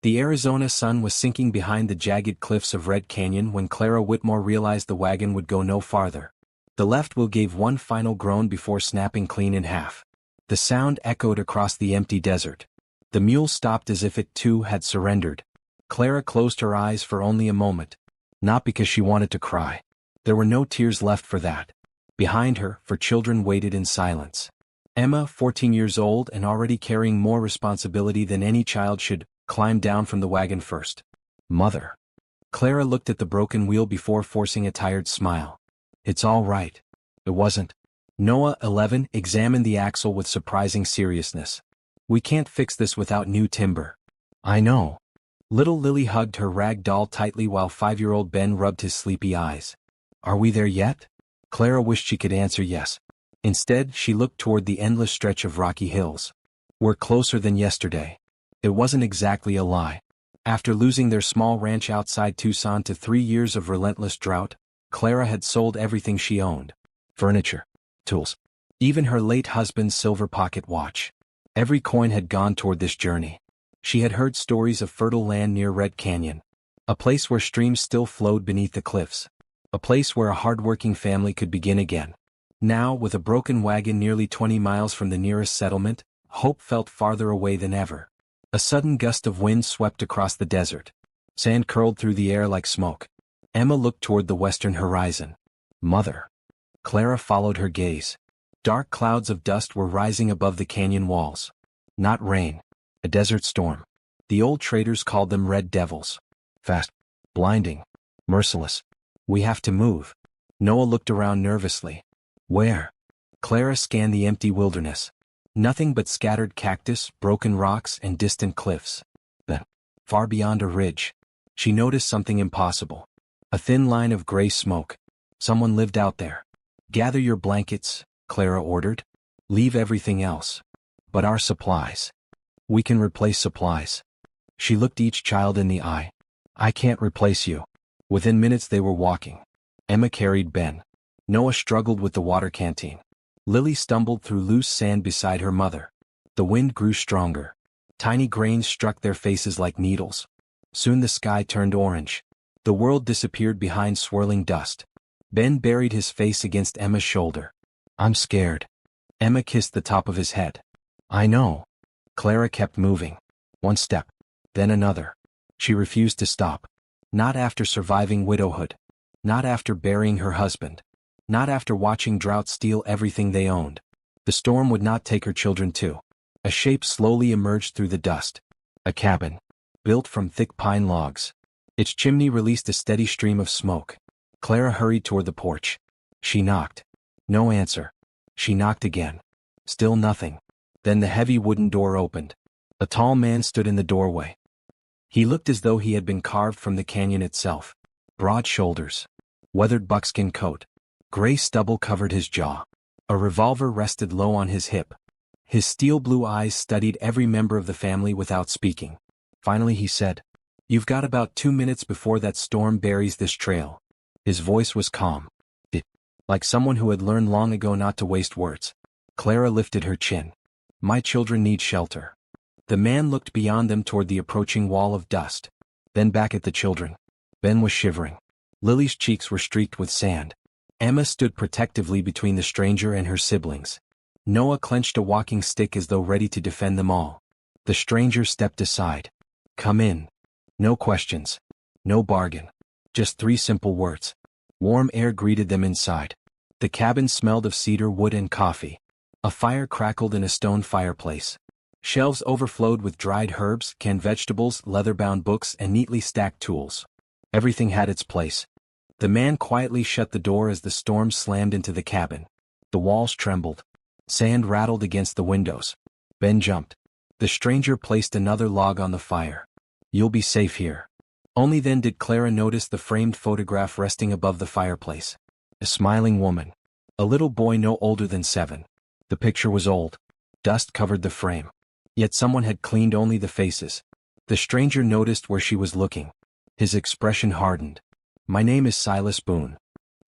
The Arizona sun was sinking behind the jagged cliffs of Red Canyon when Clara Whitmore realized the wagon would go no farther. The left wheel gave one final groan before snapping clean in half. The sound echoed across the empty desert. The mule stopped as if it too had surrendered. Clara closed her eyes for only a moment. Not because she wanted to cry. There were no tears left for that. Behind her, her children waited in silence. Emma, 14 years old and already carrying more responsibility than any child should, climbed down from the wagon first. Mother. Clara looked at the broken wheel before forcing a tired smile. It's all right. It wasn't. Noah, 11, examined the axle with surprising seriousness. We can't fix this without new timber. I know. Little Lily hugged her rag doll tightly while 5-year-old Ben rubbed his sleepy eyes. Are we there yet? Clara wished she could answer yes. Instead, she looked toward the endless stretch of rocky hills. We're closer than yesterday. It wasn't exactly a lie. After losing their small ranch outside Tucson to 3 years of relentless drought, Clara had sold everything she owned. Furniture, tools, even her late husband's silver pocket watch. Every coin had gone toward this journey. She had heard stories of fertile land near Red Canyon. A place where streams still flowed beneath the cliffs. A place where a hard-working family could begin again. Now, with a broken wagon nearly 20 miles from the nearest settlement, hope felt farther away than ever. A sudden gust of wind swept across the desert. Sand curled through the air like smoke. Emma looked toward the western horizon. Mother. Clara followed her gaze. Dark clouds of dust were rising above the canyon walls. Not rain. A desert storm. The old traders called them red devils. Fast. Blinding. Merciless. We have to move. Noah looked around nervously. Where? Clara scanned the empty wilderness. Nothing but scattered cactus, broken rocks, and distant cliffs. Then, far beyond a ridge, she noticed something impossible. A thin line of gray smoke. Someone lived out there. Gather your blankets, Clara ordered. Leave everything else. But our supplies. We can replace supplies. She looked each child in the eye. I can't replace you. Within minutes they were walking. Emma carried Ben. Noah struggled with the water canteen. Lily stumbled through loose sand beside her mother. The wind grew stronger. Tiny grains struck their faces like needles. Soon the sky turned orange. The world disappeared behind swirling dust. Ben buried his face against Emma's shoulder. I'm scared. Emma kissed the top of his head. I know. Clara kept moving. One step. Then another. She refused to stop. Not after surviving widowhood. Not after burying her husband. Not after watching drought steal everything they owned. The storm would not take her children too. A shape slowly emerged through the dust. A cabin. Built from thick pine logs. Its chimney released a steady stream of smoke. Clara hurried toward the porch. She knocked. No answer. She knocked again. Still nothing. Then the heavy wooden door opened. A tall man stood in the doorway. He looked as though he had been carved from the canyon itself. Broad shoulders. Weathered buckskin coat. Gray stubble covered his jaw. A revolver rested low on his hip. His steel-blue eyes studied every member of the family without speaking. Finally he said, You've got about 2 minutes before that storm buries this trail. His voice was calm. Like someone who had learned long ago not to waste words. Clara lifted her chin. My children need shelter. The man looked beyond them toward the approaching wall of dust. Then back at the children. Ben was shivering. Lily's cheeks were streaked with sand. Emma stood protectively between the stranger and her siblings. Noah clenched a walking stick as though ready to defend them all. The stranger stepped aside. Come in. No questions. No bargain. Just 3 simple words. Warm air greeted them inside. The cabin smelled of cedar wood and coffee. A fire crackled in a stone fireplace. Shelves overflowed with dried herbs, canned vegetables, leather-bound books, and neatly stacked tools. Everything had its place. The man quietly shut the door as the storm slammed into the cabin. The walls trembled. Sand rattled against the windows. Ben jumped. The stranger placed another log on the fire. You'll be safe here. Only then did Clara notice the framed photograph resting above the fireplace. A smiling woman. A little boy no older than 7. The picture was old. Dust covered the frame. Yet someone had cleaned only the faces. The stranger noticed where she was looking. His expression hardened. My name is Silas Boone.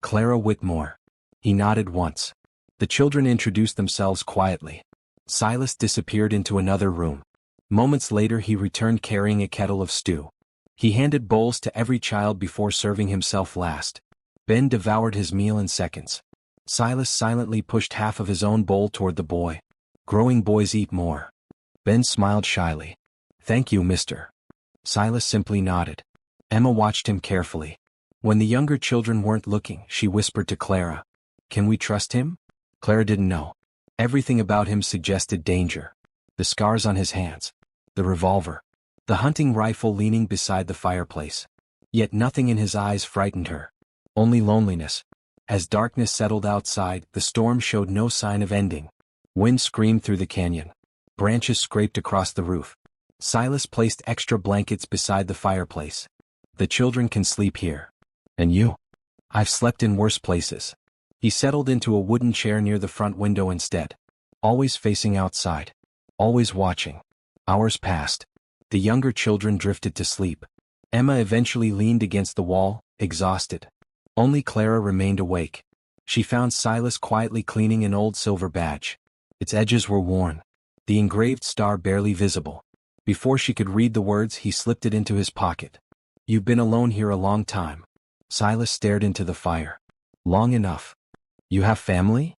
Clara Whitmore. He nodded once. The children introduced themselves quietly. Silas disappeared into another room. Moments later he returned carrying a kettle of stew. He handed bowls to every child before serving himself last. Ben devoured his meal in seconds. Silas silently pushed half of his own bowl toward the boy. Growing boys eat more. Ben smiled shyly. Thank you, mister. Silas simply nodded. Emma watched him carefully. When the younger children weren't looking, she whispered to Clara. Can we trust him? Clara didn't know. Everything about him suggested danger. The scars on his hands. The revolver. The hunting rifle leaning beside the fireplace. Yet nothing in his eyes frightened her. Only loneliness. As darkness settled outside, the storm showed no sign of ending. Wind screamed through the canyon. Branches scraped across the roof. Silas placed extra blankets beside the fireplace. The children can sleep here. And you? I've slept in worse places. He settled into a wooden chair near the front window instead. Always facing outside. Always watching. Hours passed. The younger children drifted to sleep. Emma eventually leaned against the wall, exhausted. Only Clara remained awake. She found Silas quietly cleaning an old silver badge. Its edges were worn. The engraved star barely visible. Before she could read the words, he slipped it into his pocket. You've been alone here a long time. Silas stared into the fire. Long enough. You have family?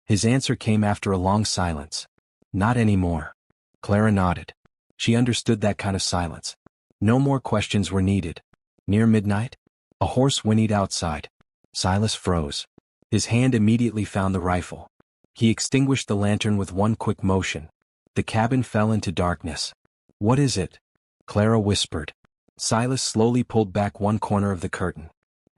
His answer came after a long silence. Not anymore. Clara nodded. She understood that kind of silence. No more questions were needed. Near midnight, a horse whinnied outside. Silas froze. His hand immediately found the rifle. He extinguished the lantern with one quick motion. The cabin fell into darkness. What is it? Clara whispered. Silas slowly pulled back one corner of the curtain.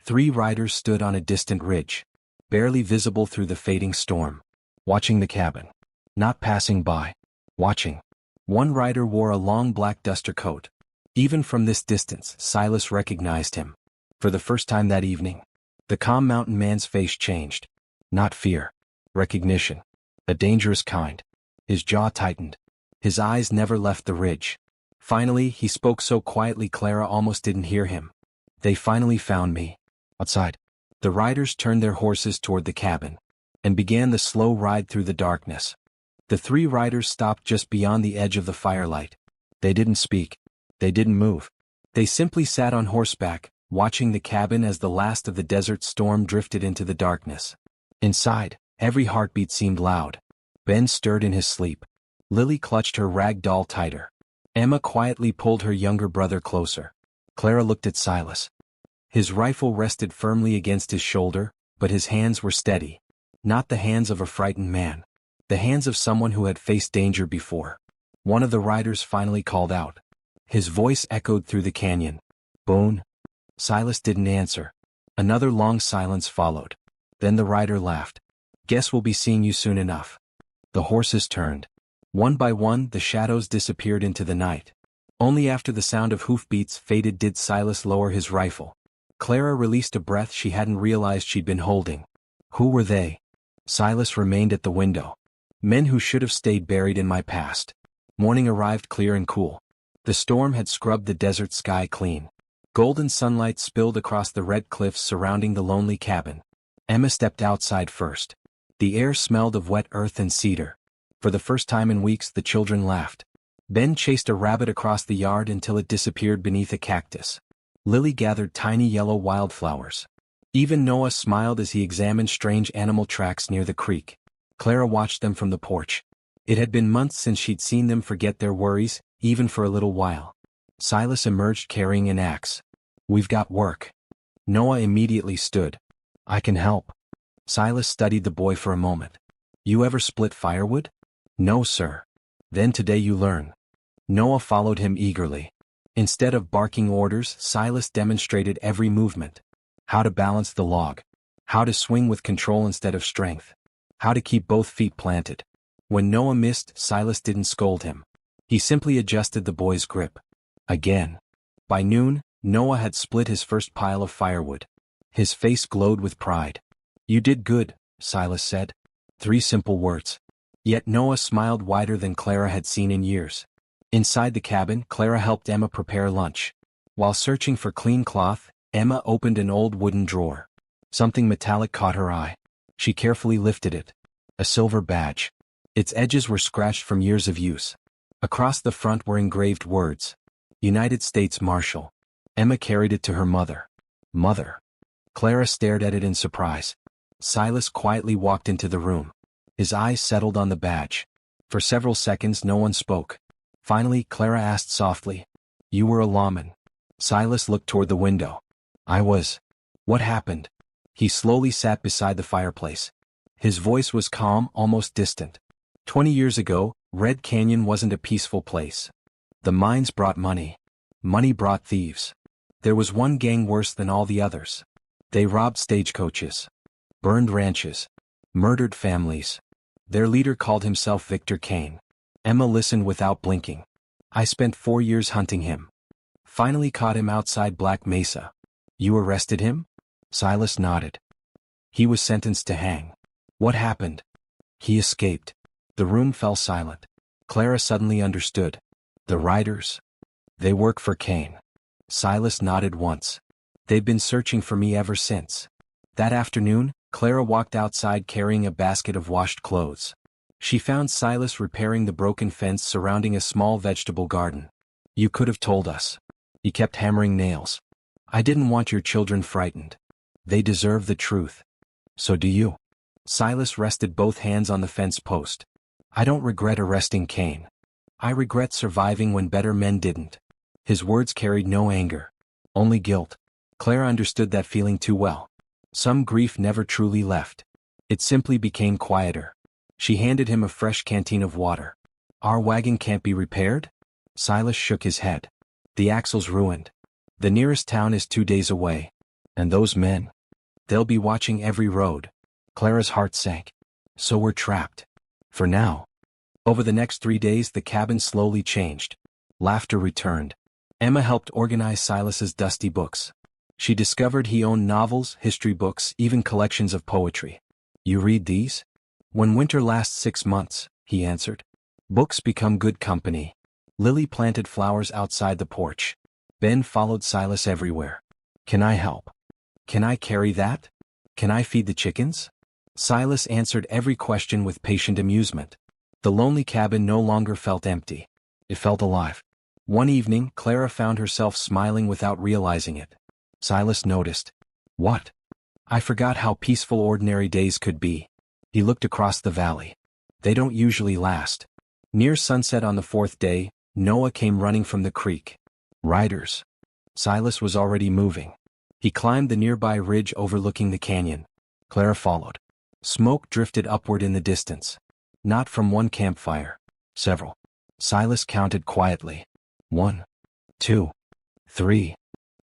3 riders stood on a distant ridge, barely visible through the fading storm, watching the cabin. Not passing by. Watching. One rider wore a long black duster coat. Even from this distance, Silas recognized him. For the first time that evening, the calm mountain man's face changed. Not fear. Recognition. A dangerous kind. His jaw tightened. His eyes never left the ridge. Finally, he spoke so quietly Clara almost didn't hear him. They finally found me. Outside. The riders turned their horses toward the cabin and began the slow ride through the darkness. The 3 riders stopped just beyond the edge of the firelight. They didn't speak. They didn't move. They simply sat on horseback, watching the cabin as the last of the desert storm drifted into the darkness. Inside, every heartbeat seemed loud. Ben stirred in his sleep. Lily clutched her rag doll tighter. Emma quietly pulled her younger brother closer. Clara looked at Silas. His rifle rested firmly against his shoulder, but his hands were steady. Not the hands of a frightened man. The hands of someone who had faced danger before. One of the riders finally called out. His voice echoed through the canyon. Boone? Silas didn't answer. Another long silence followed. Then the rider laughed. Guess we'll be seeing you soon enough. The horses turned. One by one, the shadows disappeared into the night. Only after the sound of hoofbeats faded did Silas lower his rifle. Clara released a breath she hadn't realized she'd been holding. Who were they? Silas remained at the window. Men who should have stayed buried in my past. Morning arrived clear and cool. The storm had scrubbed the desert sky clean. Golden sunlight spilled across the red cliffs surrounding the lonely cabin. Emma stepped outside first. The air smelled of wet earth and cedar. For the first time in weeks, the children laughed. Ben chased a rabbit across the yard until it disappeared beneath a cactus. Lily gathered tiny yellow wildflowers. Even Noah smiled as he examined strange animal tracks near the creek. Clara watched them from the porch. It had been months since she'd seen them forget their worries, even for a little while. Silas emerged carrying an axe. We've got work. Noah immediately stood. I can help. Silas studied the boy for a moment. You ever split firewood? No, sir. Then today you learn. Noah followed him eagerly. Instead of barking orders, Silas demonstrated every movement. How to balance the log. How to swing with control instead of strength. How to keep both feet planted. When Noah missed, Silas didn't scold him. He simply adjusted the boy's grip. Again. By noon, Noah had split his first pile of firewood. His face glowed with pride. You did good, Silas said. 3 simple words. Yet Noah smiled wider than Clara had seen in years. Inside the cabin, Clara helped Emma prepare lunch. While searching for clean cloth, Emma opened an old wooden drawer. Something metallic caught her eye. She carefully lifted it. A silver badge. Its edges were scratched from years of use. Across the front were engraved words. United States Marshal. Emma carried it to her mother. Mother. Clara stared at it in surprise. Silas quietly walked into the room. His eyes settled on the badge. For several seconds no one spoke. Finally, Clara asked softly, "You were a lawman?" Silas looked toward the window. "I was." "What happened?" He slowly sat beside the fireplace. His voice was calm, almost distant. 20 years ago, Red Canyon wasn't a peaceful place. The mines brought money. Money brought thieves. There was one gang worse than all the others. They robbed stagecoaches, burned ranches, murdered families. Their leader called himself Victor Kane. Emma listened without blinking. "I spent 4 years hunting him. Finally caught him outside Black Mesa." "You arrested him?" Silas nodded. "He was sentenced to hang." "What happened?" "He escaped." The room fell silent. Clara suddenly understood. "The riders? They work for Kane." Silas nodded once. "They've been searching for me ever since." That afternoon, Clara walked outside carrying a basket of washed clothes. She found Silas repairing the broken fence surrounding a small vegetable garden. "You could have told us." He kept hammering nails. "I didn't want your children frightened. They deserve the truth." "So do you." Silas rested both hands on the fence post. "I don't regret arresting Kane. I regret surviving when better men didn't." His words carried no anger, only guilt. Clara understood that feeling too well. Some grief never truly left. It simply became quieter. She handed him a fresh canteen of water. "Our wagon can't be repaired?" Silas shook his head. "The axle's ruined. The nearest town is 2 days away. And those men? They'll be watching every road." Clara's heart sank. "So we're trapped. For now." Over the next 3 days the cabin slowly changed. Laughter returned. Emma helped organize Silas's dusty books. She discovered he owned novels, history books, even collections of poetry. "You read these?" "When winter lasts 6 months," he answered. "Books become good company." Lily planted flowers outside the porch. Ben followed Silas everywhere. "Can I help? Can I carry that? Can I feed the chickens?" Silas answered every question with patient amusement. The lonely cabin no longer felt empty. It felt alive. One evening, Clara found herself smiling without realizing it. Silas noticed. "What?" "I forgot how peaceful ordinary days could be." He looked across the valley. "They don't usually last." Near sunset on the 4th day, Noah came running from the creek. "Riders." Silas was already moving. He climbed the nearby ridge overlooking the canyon. Clara followed. Smoke drifted upward in the distance. Not from one campfire. Several. Silas counted quietly. 1, 2, 3,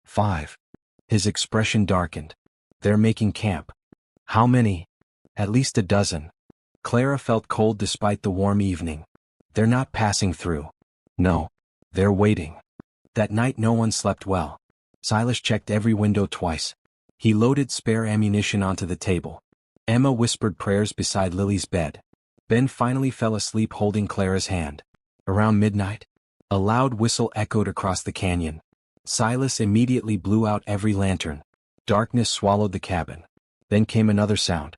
5. His expression darkened. "They're making camp." "How many?" "At least a dozen." Clara felt cold despite the warm evening. "They're not passing through." "No. They're waiting." That night no one slept well. Silas checked every window twice. He loaded spare ammunition onto the table. Emma whispered prayers beside Lily's bed. Ben finally fell asleep holding Clara's hand. Around midnight, a loud whistle echoed across the canyon. Silas immediately blew out every lantern. Darkness swallowed the cabin. Then came another sound.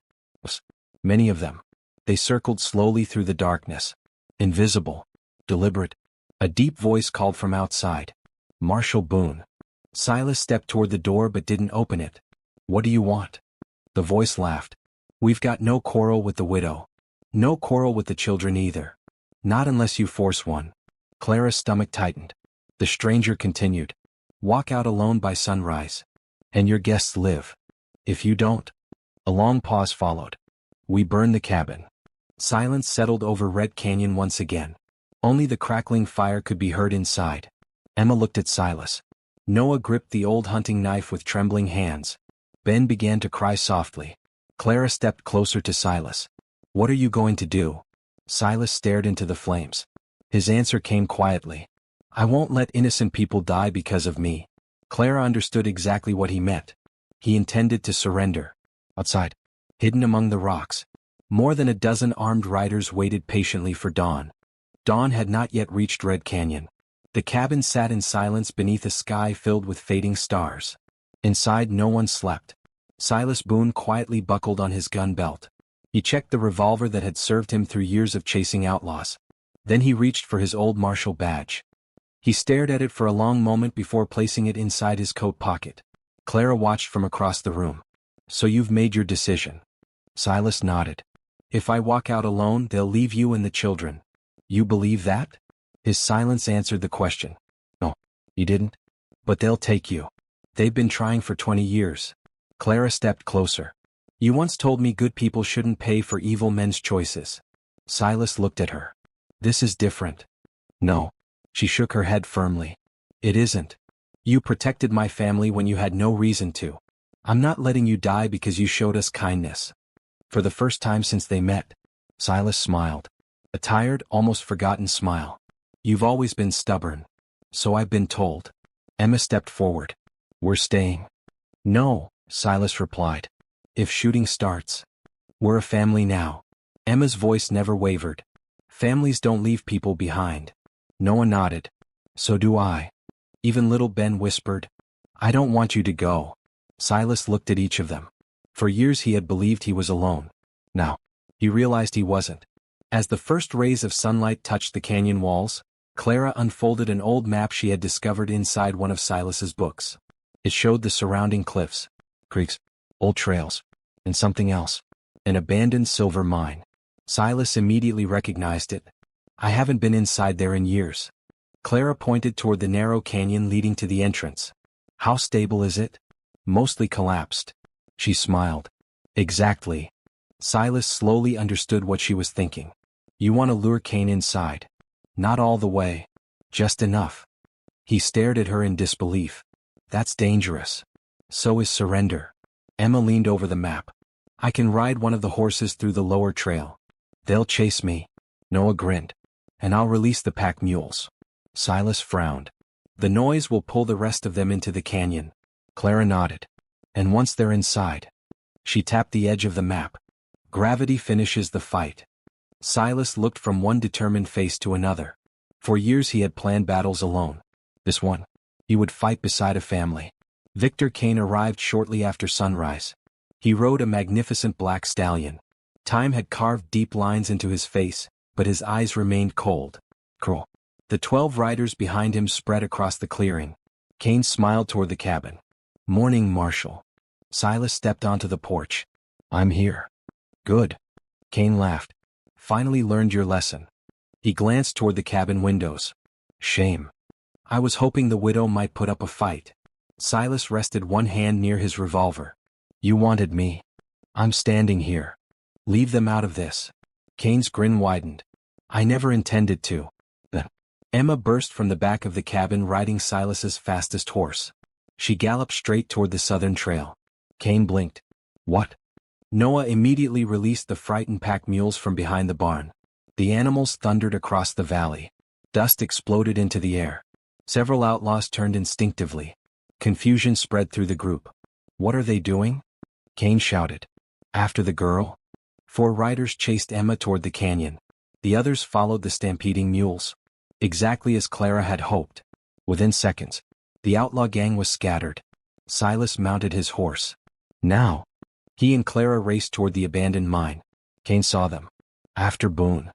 Many of them. They circled slowly through the darkness. Invisible. Deliberate. A deep voice called from outside. "Marshal Boone." Silas stepped toward the door but didn't open it. "What do you want?" The voice laughed. "We've got no quarrel with the widow. No quarrel with the children either. Not unless you force one." Clara's stomach tightened. The stranger continued. "Walk out alone by sunrise. And your guests live. If you don't." A long pause followed. "We burn the cabin." Silence settled over Red Canyon once again. Only the crackling fire could be heard inside. Emma looked at Silas. Noah gripped the old hunting knife with trembling hands. Ben began to cry softly. Clara stepped closer to Silas. "What are you going to do?" Silas stared into the flames. His answer came quietly. "I won't let innocent people die because of me." Clara understood exactly what he meant. He intended to surrender. Outside, hidden among the rocks, more than a dozen armed riders waited patiently for dawn. Dawn had not yet reached Red Canyon. The cabin sat in silence beneath a sky filled with fading stars. Inside no one slept. Silas Boone quietly buckled on his gun belt. He checked the revolver that had served him through years of chasing outlaws. Then he reached for his old martial badge. He stared at it for a long moment before placing it inside his coat pocket. Clara watched from across the room. "So you've made your decision?" Silas nodded. "If I walk out alone, they'll leave you and the children." "You believe that?" His silence answered the question. "No, you didn't. But they'll take you. They've been trying for 20 years. Clara stepped closer. "You once told me good people shouldn't pay for evil men's choices." Silas looked at her. "This is different." "No." She shook her head firmly. "It isn't. You protected my family when you had no reason to. I'm not letting you die because you showed us kindness." For the first time since they met, Silas smiled. A tired, almost forgotten smile. "You've always been stubborn." "So I've been told." Emma stepped forward. "We're staying." "No," Silas replied. "If shooting starts." "We're a family now." Emma's voice never wavered. "Families don't leave people behind." Noah nodded. "So do I." Even little Ben whispered, "I don't want you to go." Silas looked at each of them. For years he had believed he was alone. Now, he realized he wasn't. As the first rays of sunlight touched the canyon walls, Clara unfolded an old map she had discovered inside one of Silas's books. It showed the surrounding cliffs, creeks, old trails, and something else. An abandoned silver mine. Silas immediately recognized it. "I haven't been inside there in years." Clara pointed toward the narrow canyon leading to the entrance. "How stable is it?" "Mostly collapsed." She smiled. "Exactly." Silas slowly understood what she was thinking. "You want to lure Cain inside." "Not all the way. Just enough." He stared at her in disbelief. "That's dangerous." "So is surrender." Emma leaned over the map. "I can ride one of the horses through the lower trail." "They'll chase me." Noah grinned. "And I'll release the pack mules." Silas frowned. "The noise will pull the rest of them into the canyon." Clara nodded. "And once they're inside." She tapped the edge of the map. "Gravity finishes the fight." Silas looked from one determined face to another. For years he had planned battles alone. This one, he would fight beside a family. Victor Cain arrived shortly after sunrise. He rode a magnificent black stallion. Time had carved deep lines into his face, but his eyes remained cold. Cruel. The 12 riders behind him spread across the clearing. Cain smiled toward the cabin. "Morning, Marshal." Silas stepped onto the porch. "I'm here." "Good." Cain laughed. "Finally learned your lesson." He glanced toward the cabin windows. "Shame. I was hoping the widow might put up a fight." Silas rested one hand near his revolver. "You wanted me. I'm standing here. Leave them out of this." Cain's grin widened. "I never intended to." Emma burst from the back of the cabin riding Silas's fastest horse. She galloped straight toward the southern trail. Cain blinked. "What?" Noah immediately released the frightened pack mules from behind the barn. The animals thundered across the valley. Dust exploded into the air. Several outlaws turned instinctively. Confusion spread through the group. "What are they doing?" Cain shouted. "After the girl?" 4 riders chased Emma toward the canyon. The others followed the stampeding mules. Exactly as Clara had hoped. Within seconds, the outlaw gang was scattered. Silas mounted his horse. Now, he and Clara raced toward the abandoned mine. Cain saw them. "After Boone."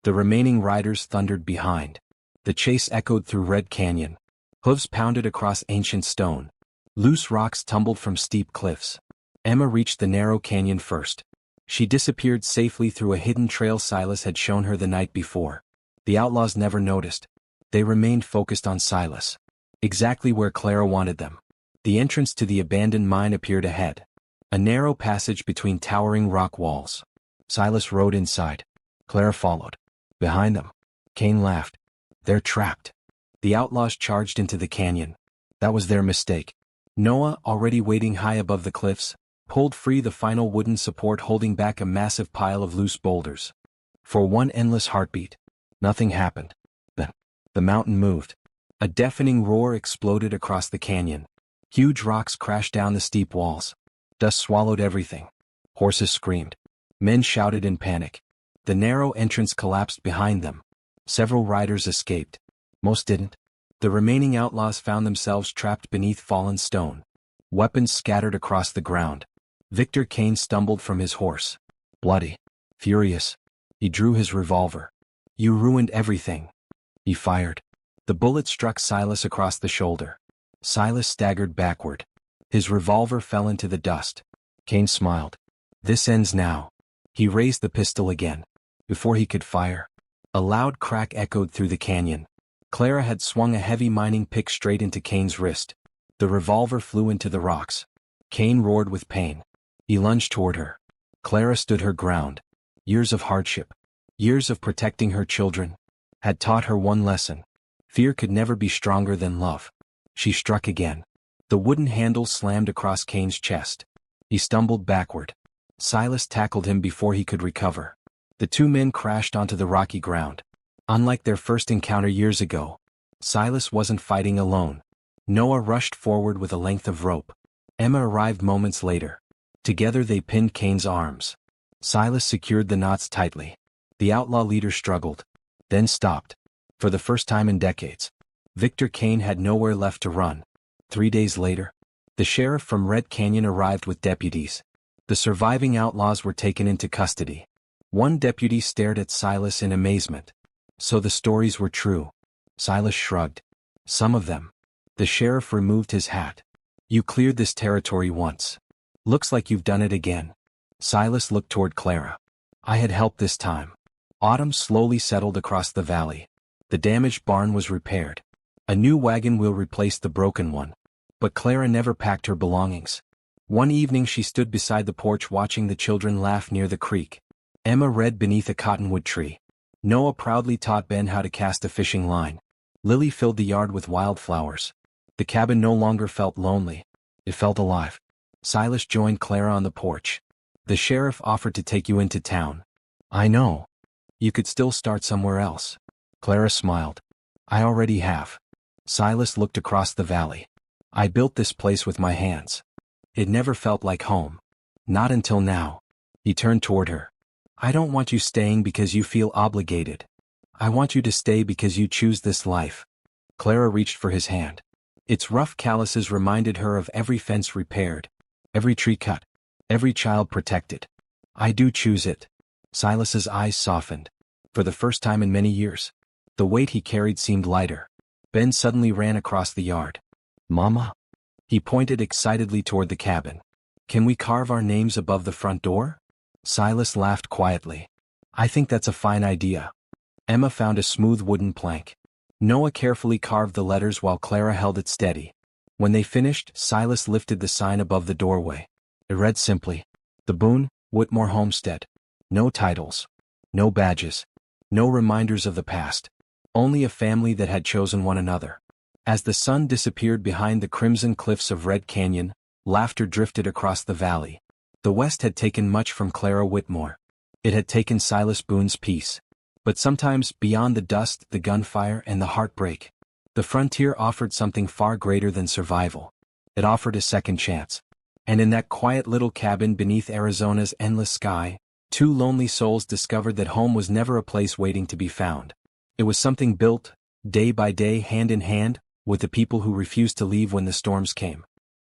The remaining riders thundered behind. The chase echoed through Red Canyon. Hooves pounded across ancient stone. Loose rocks tumbled from steep cliffs. Emma reached the narrow canyon first. She disappeared safely through a hidden trail Silas had shown her the night before. The outlaws never noticed. They remained focused on Silas. Exactly where Clara wanted them. The entrance to the abandoned mine appeared ahead. A narrow passage between towering rock walls. Silas rode inside. Clara followed. Behind them, Cain laughed. "They're trapped." The outlaws charged into the canyon. That was their mistake. Noah, already waiting high above the cliffs, pulled free the final wooden support holding back a massive pile of loose boulders. For one endless heartbeat, nothing happened. Then, the mountain moved. A deafening roar exploded across the canyon. Huge rocks crashed down the steep walls. Dust swallowed everything. Horses screamed. Men shouted in panic. The narrow entrance collapsed behind them. Several riders escaped. Most didn't. The remaining outlaws found themselves trapped beneath fallen stone. Weapons scattered across the ground. Victor Cain stumbled from his horse. Bloody. Furious. He drew his revolver. You ruined everything. He fired. The bullet struck Silas across the shoulder. Silas staggered backward. His revolver fell into the dust. Kane smiled. This ends now. He raised the pistol again. Before he could fire, a loud crack echoed through the canyon. Clara had swung a heavy mining pick straight into Kane's wrist. The revolver flew into the rocks. Kane roared with pain. He lunged toward her. Clara stood her ground. Years of hardship, years of protecting her children, had taught her one lesson. Fear could never be stronger than love. She struck again. The wooden handle slammed across Kane's chest. He stumbled backward. Silas tackled him before he could recover. The two men crashed onto the rocky ground. Unlike their first encounter years ago, Silas wasn't fighting alone. Noah rushed forward with a length of rope. Emma arrived moments later. Together they pinned Kane's arms. Silas secured the knots tightly. The outlaw leader struggled, then stopped. For the first time in decades, Victor Kane had nowhere left to run. 3 days later, the sheriff from Red Canyon arrived with deputies. The surviving outlaws were taken into custody. One deputy stared at Silas in amazement. So the stories were true. Silas shrugged. Some of them. The sheriff removed his hat. You cleared this territory once. Looks like you've done it again. Silas looked toward Clara. I had help this time. Autumn slowly settled across the valley. The damaged barn was repaired. A new wagon wheel replaced the broken one. But Clara never packed her belongings. One evening she stood beside the porch watching the children laugh near the creek. Emma read beneath a cottonwood tree. Noah proudly taught Ben how to cast a fishing line. Lily filled the yard with wildflowers. The cabin no longer felt lonely. It felt alive. Silas joined Clara on the porch. The sheriff offered to take you into town. I know. You could still start somewhere else. Clara smiled. I already have. Silas looked across the valley. I built this place with my hands. It never felt like home. Not until now. He turned toward her. I don't want you staying because you feel obligated. I want you to stay because you choose this life. Clara reached for his hand. Its rough calluses reminded her of every fence repaired, every tree cut, every child protected. I do choose it. Silas's eyes softened. For the first time in many years, the weight he carried seemed lighter. Ben suddenly ran across the yard. Mama? He pointed excitedly toward the cabin. Can we carve our names above the front door? Silas laughed quietly. I think that's a fine idea. Emma found a smooth wooden plank. Noah carefully carved the letters while Clara held it steady. When they finished, Silas lifted the sign above the doorway. It read simply, The Boone, Whitmore Homestead. No titles. No badges. No reminders of the past. Only a family that had chosen one another. As the sun disappeared behind the crimson cliffs of Red Canyon, laughter drifted across the valley. The West had taken much from Clara Whitmore. It had taken Silas Boone's peace. But sometimes, beyond the dust, the gunfire, and the heartbreak, the frontier offered something far greater than survival. It offered a second chance. And in that quiet little cabin beneath Arizona's endless sky, two lonely souls discovered that home was never a place waiting to be found. It was something built, day by day, hand in hand, with the people who refused to leave when the storms came.